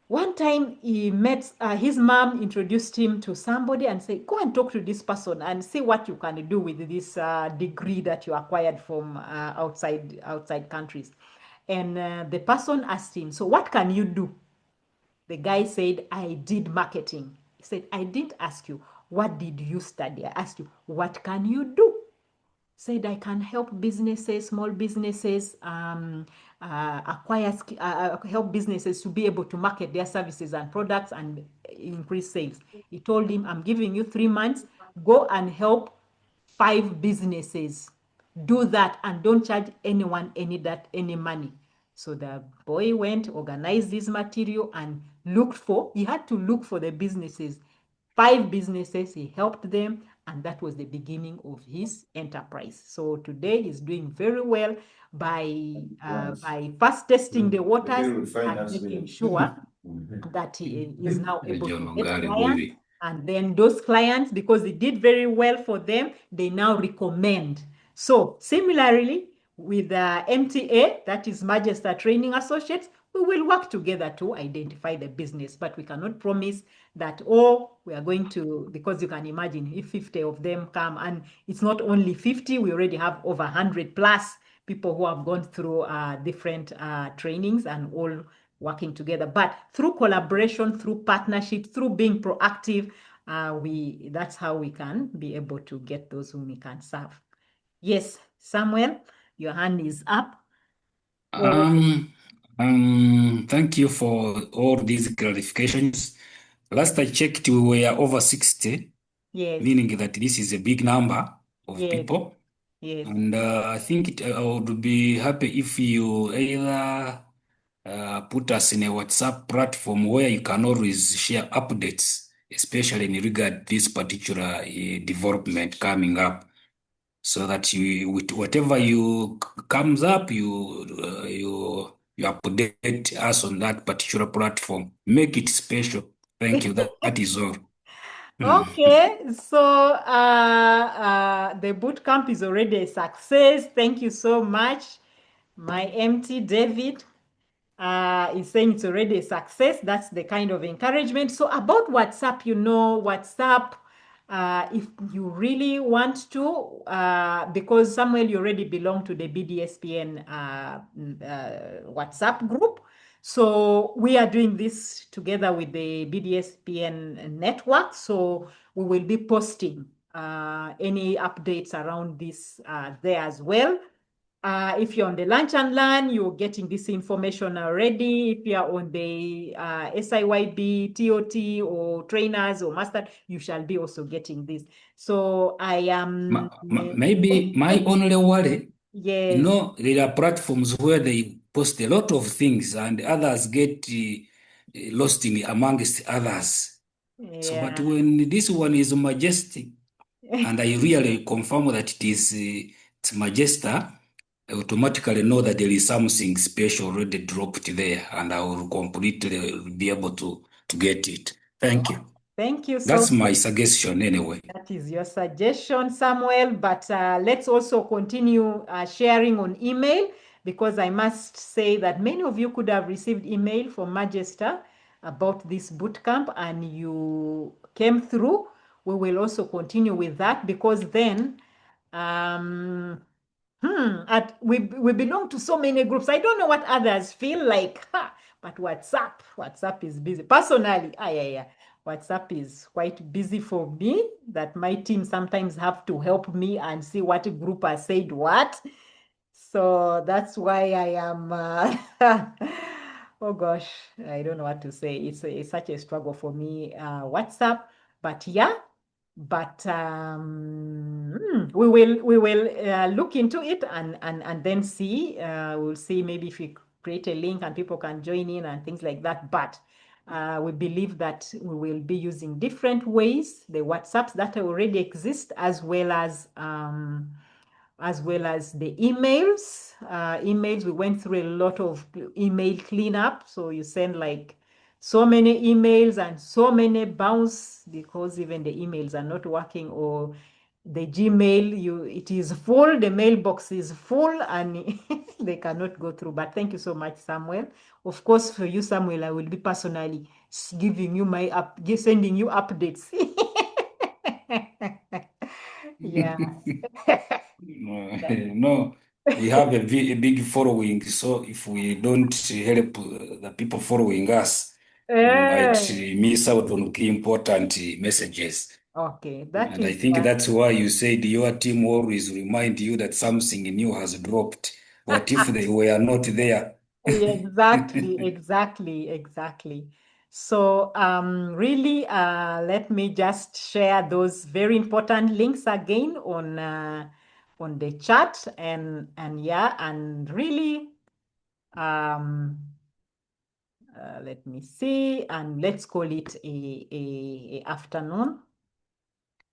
one time he met, his mom introduced him to somebody and said, go and talk to this person and see what you can do with this degree that you acquired from outside countries. And the person asked him, so what can you do? The guy said, I did marketing. He said, I didn't ask you, what did you study? I asked you, what can you do? Said I can help businesses, small businesses, help businesses to be able to market their services and products and increase sales. He told him, I'm giving you 3 months, go and help 5 businesses. Do that and don't charge anyone any money. So the boy went, organized this material and he had to look for the businesses. 5 businesses, he helped them, and that was the beginning of his enterprise. So today he's doing very well by first testing the waters and making sure that he is now able to get clients. And then those clients, because he did very well for them, they now recommend. So similarly, with MTA, that is Magister Training Associates, we will work together to identify the business, but we cannot promise that, we are going to, because you can imagine if 50 of them come, and it's not only 50, we already have over 100 plus people who have gone through different trainings and all working together. But through collaboration, through partnership, through being proactive, that's how we can be able to get those whom we can serve. Yes, Samuel, your hand is up. Thank you for all these clarifications. Last I checked, we were over 60, Yes. meaning that this is a big number of Yes. people. Yes. And I think I would be happy if you either put us in a WhatsApp platform where you can always share updates, especially in regard to this particular development coming up, so that with whatever comes up, you update us on that particular platform. Make it special. Thank you. That is all. Okay, so the bootcamp is already a success. Thank you so much. My MT David is saying it's already a success. That's the kind of encouragement. So about WhatsApp, WhatsApp, if you really want to, because Samuel, you already belong to the BDSPN WhatsApp group. So we are doing this together with the BDSPN network. So we will be posting any updates around this there as well. If you're on the Lunch and Learn, you're getting this information already. If you're on the SIYB, TOT, or trainers or master, you shall be also getting this. So I am... Maybe my only worry, yes, there are platforms where they post a lot of things and others get lost in amongst others. yeah. So, but when this one is Majestic, and I really confirm that it's Majesta, I automatically know that there is something special already dropped there, and I will completely be able to get it. Thank you. Thank you so That's much. my suggestion anyway. That is your suggestion, Samuel, but let's also continue sharing on email, because I must say that many of you could have received email from Magister about this bootcamp and you came through. We will also continue with that, because then we belong to so many groups. I don't know what others feel like, but WhatsApp is busy. Personally, WhatsApp is quite busy for me, that my team sometimes have to help me and see what group has said what. So that's why I am, oh gosh, I don't know what to say. It's such a struggle for me, WhatsApp, but yeah. But we will look into it and then see. We'll see maybe if we create a link and people can join in and things like that. But we believe that we will be using different ways, the WhatsApps that already exist, as well as the emails. Emails, we went through a lot of email cleanup. So you send like so many emails and so many bounce, because even the emails are not working, or the Gmail, it is full, the mailbox is full, and they cannot go through. But thank you so much, Samuel. Of course, for you, Samuel, I will be personally giving you sending you updates. Yeah. No, we have a big following, so if we don't help the people following us, we might miss out on key important messages. Okay, And I think that's why you said your team always remind you that something new has dropped. What if they were not there? Exactly. So really, let me just share those very important links again on the chat, and really, let me see, and let's call it a afternoon.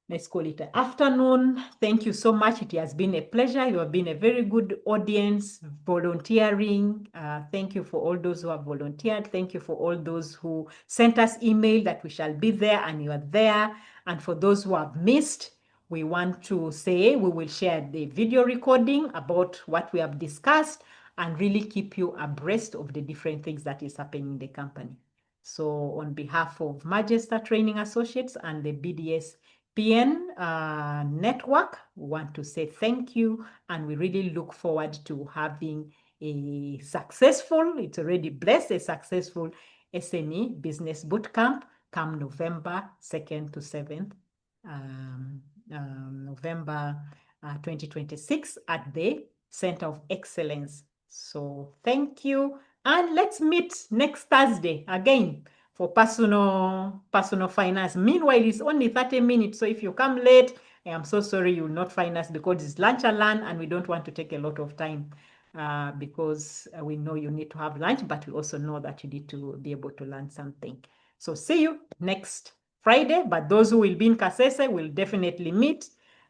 Let's call it an afternoon. Thank you so much. It has been a pleasure. You have been a very good audience volunteering. Thank you for all those who have volunteered. Thank you for all those who sent us email that we shall be there, and you are there. And for those who have missed, we want to say we will share the video recording about what we have discussed and really keep you abreast of the different things that is happening in the company. So on behalf of Magister Training Associates and the BDS PN network, we want to say thank you, and we really look forward to having a successful, it's already blessed, a successful SME Business Bootcamp come November 2nd to 7th, November 2026 at the Center of Excellence. So thank you, and let's meet next Thursday again for personal finance. Meanwhile, it's only 30 minutes. So if you come late, I am so sorry you will not find us, because it's lunch and learn, and we don't want to take a lot of time because we know you need to have lunch, but we also know that you need to be able to learn something. So see you next Friday. But those who will be in Kasese will definitely meet.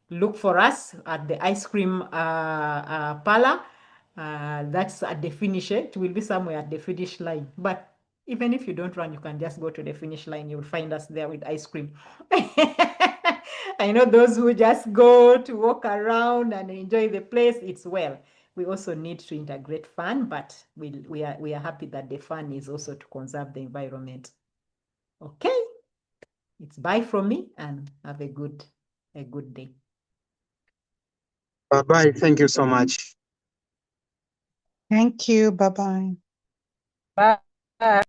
Look for us at the ice cream parlor. That's at the finish. It will be somewhere at the finish line. But even if you don't run, you can just go to the finish line. You'll find us there with ice cream. I know those who just go to walk around and enjoy the place, it's well. We also need to integrate fun, but we are happy that the fun is also to conserve the environment. Okay, it's bye from me, and have a good day. Bye-bye. Thank you so much. Thank you. Bye-bye. Bye.